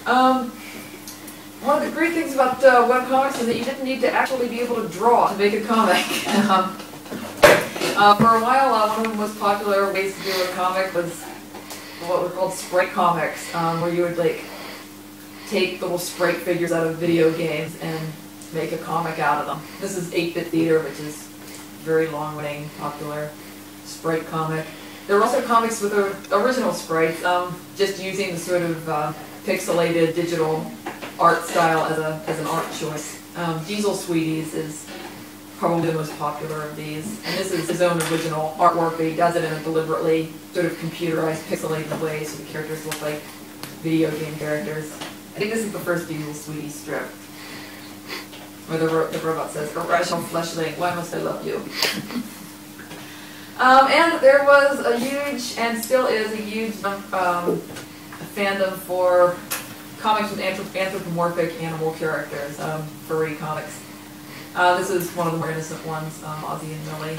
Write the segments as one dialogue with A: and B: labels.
A: One of the great things about webcomics is that you didn't need to actually be able to draw to make a comic. For a while, one of the most popular ways to do a comic was what were called sprite comics, where you would like take little sprite figures out of video games and make a comic out of them. This is 8-bit theater, which is very long-running, popular sprite comic. There were also comics with original sprites, just using the sort of pixelated digital art style as an art choice. Diesel Sweeties is probably the most popular of these, and this is his own original artwork, but he does it in a deliberately sort of computerized, pixelated way, so the characters look like video game characters. I think this is the first Diesel Sweeties strip, where the robot says, "Irrational fleshling, why must I love you?" And there was a huge, and still is a huge, fandom for comics with anthropomorphic animal characters, furry comics. This is one of the more innocent ones, Ozzy and Millie,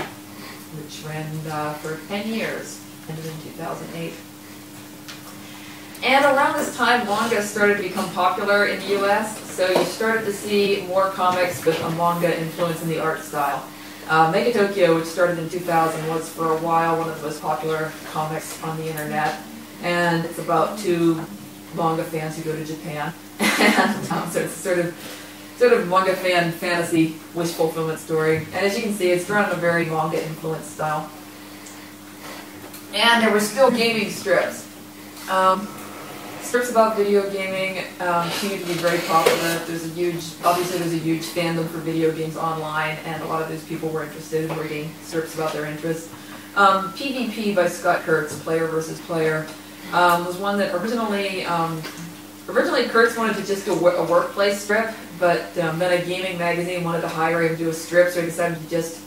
A: which ran for 10 years, ended in 2008. And around this time, manga started to become popular in the US, so you started to see more comics with a manga influence in the art style. Mega Tokyo, which started in 2000, was for a while one of the most popular comics on the internet, and it's about two manga fans who go to Japan, and so it's sort of manga fan fantasy wish fulfillment story. And as you can see, it's drawn in a very manga influenced style. And there were still gaming strips. Strips about video gaming continue to be very popular. Obviously there's a huge fandom for video games online, and a lot of those people were interested in reading strips about their interests. PvP by Scott Kurtz, Player versus Player, was one that originally Kurtz wanted to just do a workplace strip, but then a gaming magazine wanted to hire him to do a strip, so he decided to just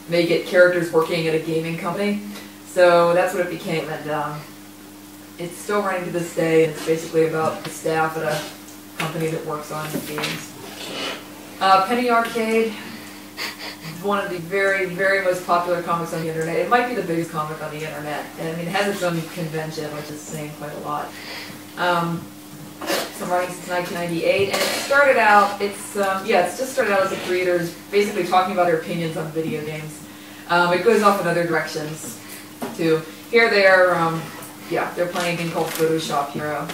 A: make it characters working at a gaming company. So that's what it became, and it's still running to this day. It's basically about the staff at a company that works on games. Penny Arcade, one of the very, very most popular comics on the internet. It might be the biggest comic on the internet. And I mean, it has its own convention, which is saying quite a lot. It's been running since 1998, and it started out, it's just started out as a creators basically talking about their opinions on video games. It goes off in other directions, too. Here they are, they're playing a game called Photoshop Hero.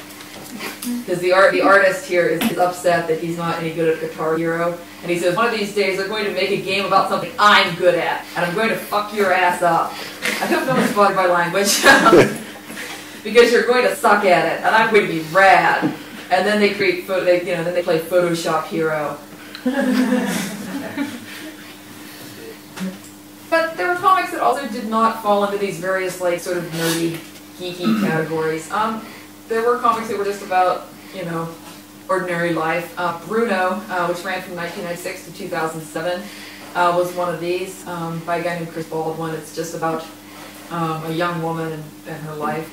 A: Because the artist here is upset that he's not any good at Guitar Hero, and he says, one of these days they're going to make a game about something I'm good at, and I'm going to fuck your ass up. I hope no one's bothered by language, because you're going to suck at it, and I'm going to be rad. And then they create, then they play Photoshop Hero. But there were comics that also did not fall into these various, like, sort of nerdy, geeky categories. There were comics that were just about, ordinary life. Bruno, which ran from 1996 to 2007, was one of these, by a guy named Chris Baldwin. It's just about a young woman and her life.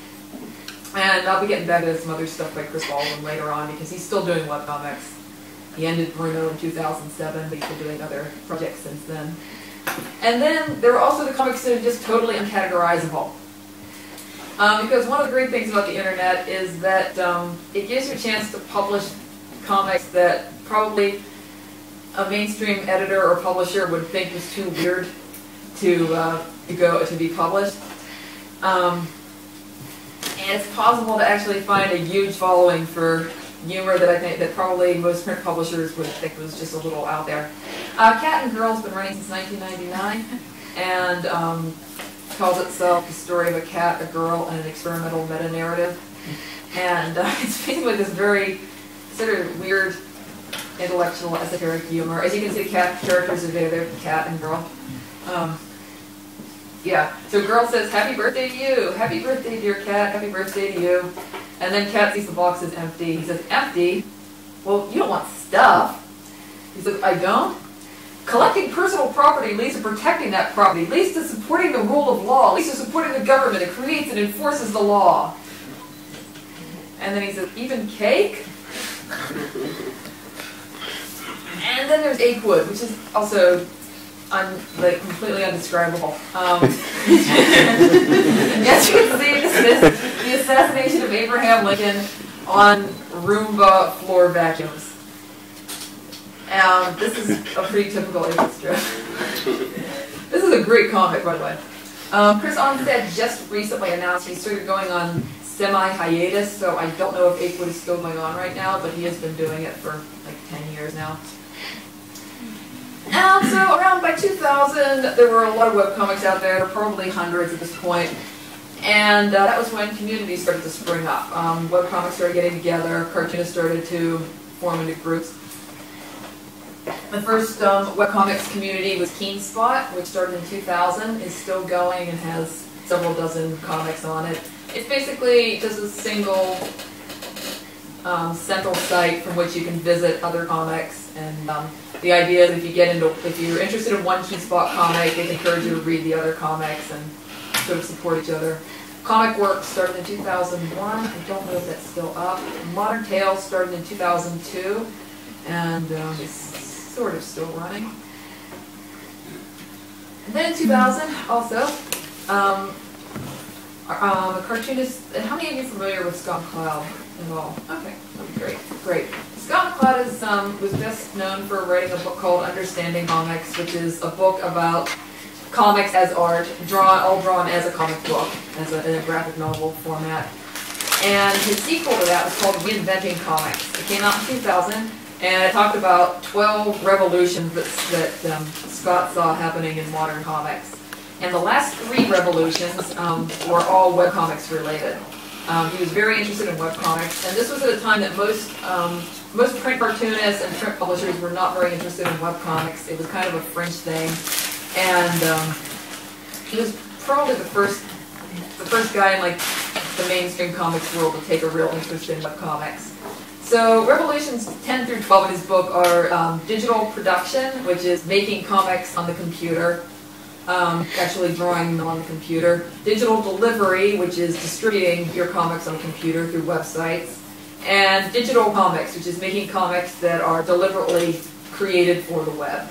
A: And I'll be getting back to some other stuff by Chris Baldwin later on, because he's still doing webcomics. He ended Bruno in 2007, but he's been doing other projects since then. And then there were also the comics that are just totally uncategorizable. Because one of the great things about the internet is that it gives you a chance to publish comics that probably a mainstream editor or publisher would think was too weird to be published. And it's possible to actually find a huge following for humor that I think that probably most print publishers would think was just a little out there. Cat and Girl's been running since 1999, and calls itself the story of a cat, a girl, and an experimental meta-narrative. And it's basically this very sort of weird, intellectual, esoteric humor. As you can see, the cat characters are there, Cat and Girl. So Girl says, "Happy birthday to you! Happy birthday, dear cat! Happy birthday to you!" And then Cat sees the box is empty. He says, "Empty? Well, you don't want stuff." He says, "I don't? Collecting personal property leads to protecting that property, leads to supporting the rule of law, leads to supporting the government. It creates and enforces the law." And then he says, "Even cake?" And then there's Achewood, which is also completely undescribable. As you can see, the assassination of Abraham Lincoln, on Roomba floor vacuums. This is a pretty typical Apex strip. This is a great comic, by the way. Chris Onstead just recently announced he's sort of going on semi-hiatus, so I don't know if Apewood is still going on right now, but he has been doing it for like 10 years now. So around by 2000, there were a lot of webcomics out there, probably hundreds at this point. And that was when communities started to spring up. Webcomics started getting together, cartoonists started to form into groups. The first webcomics community was Keenspot, which started in 2000, is still going and has several dozen comics on it. It's basically just a single central site from which you can visit other comics, and the idea is if you're interested in one Keenspot comic, they encourage you to read the other comics and sort of support each other. Comic Works started in 2001. I don't know if that's still up. Modern Tales started in 2002, and it's sort of still running. And then in 2000, also, a cartoonist. How many of you are familiar with Scott McCloud at all? Okay, that'd be great. Great. Scott McCloud was best known for writing a book called Understanding Comics, which is a book about comics as art, all drawn as a comic book, in a graphic novel format. And his sequel to that was called Reinventing Comics. It came out in 2000, and it talked about 12 revolutions that Scott saw happening in modern comics. And the last 3 revolutions were all webcomics related. He was very interested in webcomics, and this was at a time that most print cartoonists and print publishers were not very interested in webcomics. It was kind of a fringe thing. And he was probably the first guy in like the mainstream comics world to take a real interest in webcomics. So revolutions 10 through 12 in his book are digital production, which is making comics on the computer, actually drawing them on the computer. Digital delivery, which is distributing your comics on the computer through websites. And digital comics, which is making comics that are deliberately created for the web.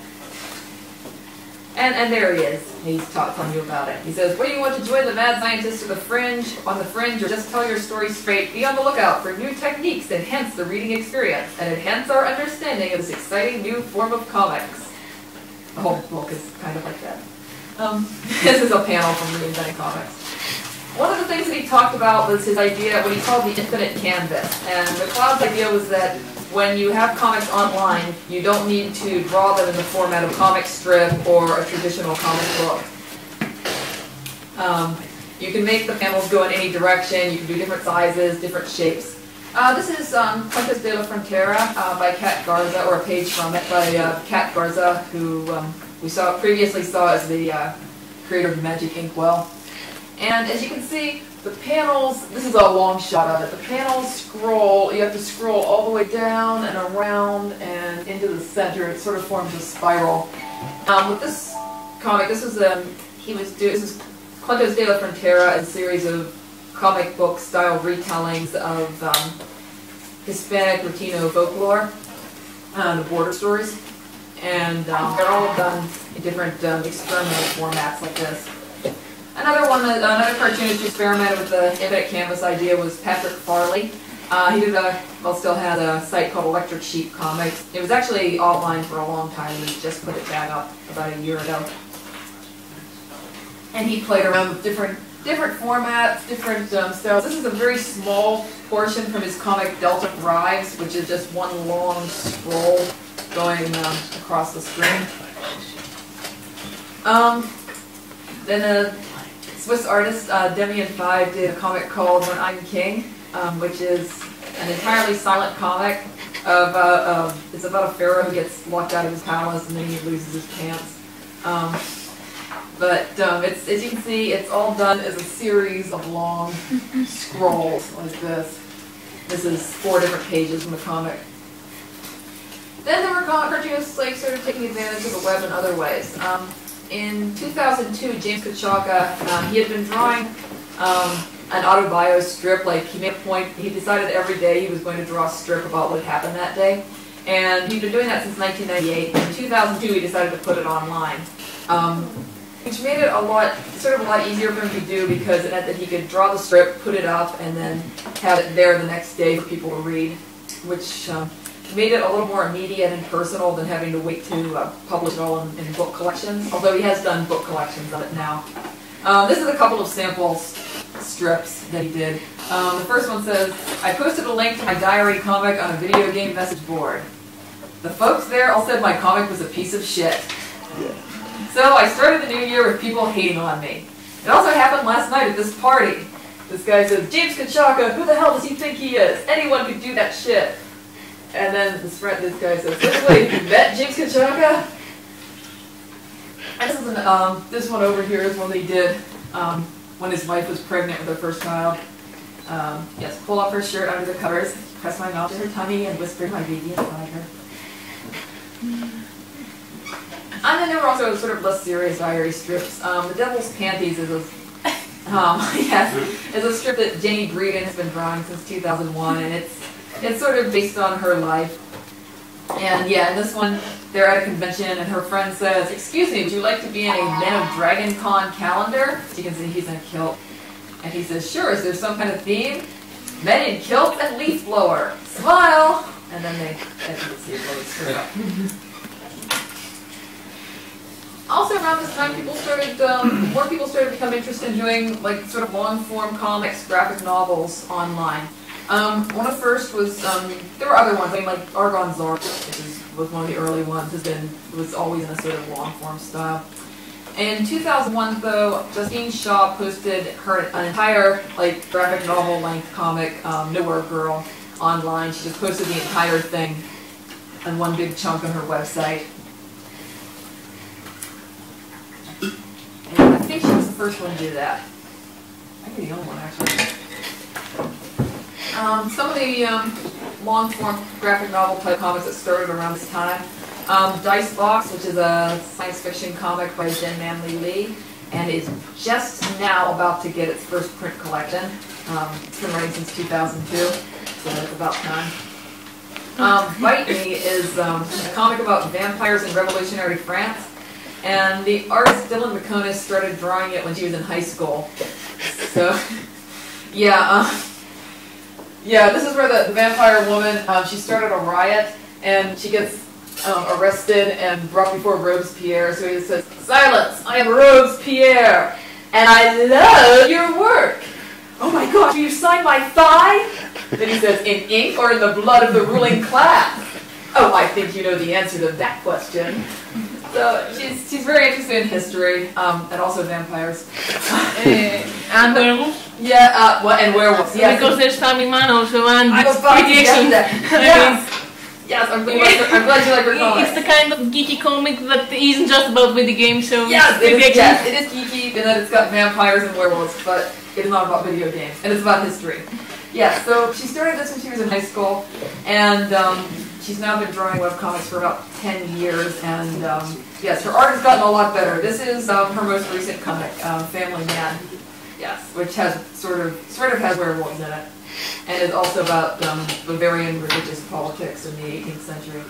A: And there he is. He's telling you about it. He says, whether you want to join the mad scientists on the fringe, or just tell your story straight, be on the lookout for new techniques that enhance the reading experience and enhance our understanding of this exciting new form of comics. The whole book is kind of like that. This is a panel from Reinventing Comics. One of the things that he talked about was his idea, what he called the infinite canvas. And McCloud's idea was that when you have comics online, you don't need to draw them in the format of comic strip or a traditional comic book. You can make the panels go in any direction, you can do different sizes, different shapes. This is Cuentos de la Frontera by Kat Garza, or a page from it by Kat Garza, who we previously saw as the creator of the Magic Inkwell. And as you can see, the panels, this is a long shot of it, the panels scroll, you have to scroll all the way down and around and into the center. It sort of forms a spiral. With this comic, this is Cuentos de la Frontera, a series of comic book style retellings of Hispanic Latino folklore, the border stories. And they're all done in different experimental formats like this. Another cartoonist who experimented with the infinite canvas idea was Patrick Farley. He still has a site called Electric Sheep Comics. It was actually offline for a long time, and he just put it back up about a year ago. And he played around with different formats, different styles. This is a very small portion from his comic Delta Thrives, which is just one long scroll going across the screen. Then a Swiss artist, Demian 5, did a comic called When I'm King, which is an entirely silent comic it's about a pharaoh who gets locked out of his palace and then he loses his pants. As you can see, it's all done as a series of long scrolls like this. This is 4 different pages from the comic. Then there were cartoonists sort of taking advantage of the web in other ways. In 2002, James Kachaka, he had been drawing an autobio strip. Like, he made a point, he decided that every day he was going to draw a strip about what had happened that day. And he'd been doing that since 1998. In 2002, he decided to put it online. which made it a lot easier for him to do because it meant that he could draw the strip, put it up, and then have it there the next day for people to read, which made it a little more immediate and personal than having to wait to publish it all in book collections, although he has done book collections of it now. This is a couple of sample strips that he did. The first one says, I posted a link to my diary comic on a video game message board. The folks there all said my comic was a piece of shit. Yeah. So I started the new year with people hating on me. It also happened last night at this party. This guy says, James Kachaka, who the hell does he think he is? Anyone could do that shit. And then this guy says, wait, you met James Kachaka? And this one over here is one they did when his wife was pregnant with her first child. Yes, pull off her shirt under the covers, press my mouth to her tummy, and whisper my baby inside her. And then there were also sort of less serious diary strips. The Devil's Panties is a strip that Jenny Breeden has been drawing since 2001, and it's sort of based on her life. And yeah, in this one, they're at a convention, and her friend says, excuse me, would you like to be in a Men of Dragon Con calendar? You can see he's in a kilt. And he says, sure, is there some kind of theme? Men in kilts and leaf blower. Smile! And then they see it really straight up. Also around this time, more people started to become interested in doing like sort of long-form comics, graphic novels online. One of the first was, there were other ones, I mean like Argon Zor, which was one of the early ones, was always in a sort of long-form style. In 2001 though, Justine Shaw posted an entire like graphic novel length comic, Nowhere Girl, online. She just posted the entire thing in one big chunk on her website. And I think she was the first one to do that. I think the only one actually. Some of the long-form graphic novel type comics that started around this time. Dice Box, which is a science fiction comic by Jen Manley Lee, and is just now about to get its first print collection. It's been running since 2002, so it's about time. Bite Me is a comic about vampires in revolutionary France, and the artist Dylan McConis started drawing it when she was in high school. So, yeah, this is where the vampire woman, she started a riot, and she gets arrested and brought before Robespierre. So he says, silence, I am Robespierre, and I love your work. Oh my gosh, you signed my thigh? Then he says, in ink or in the blood of the ruling class? Oh, I think you know the answer to that question. So she's very interested in history, and also vampires.
B: And werewolves?
A: Yeah, and werewolves, yes.
B: Because there's Family Man also, and
A: it's
B: pretty action.
A: Yes, I'm glad you like her comics.
B: It's the kind of geeky comic that isn't just about video games, so
A: yes, it is geeky in that it's got vampires and werewolves, but it is not about video games, and it's about history. Yeah, so she started this when she was in high school, and she's now been drawing webcomics for about 10 years, and yes, her art has gotten a lot better. This is her most recent comic, Family Man, yes, which has sort of has werewolves in it, and is also about Bavarian religious politics in the 18th century.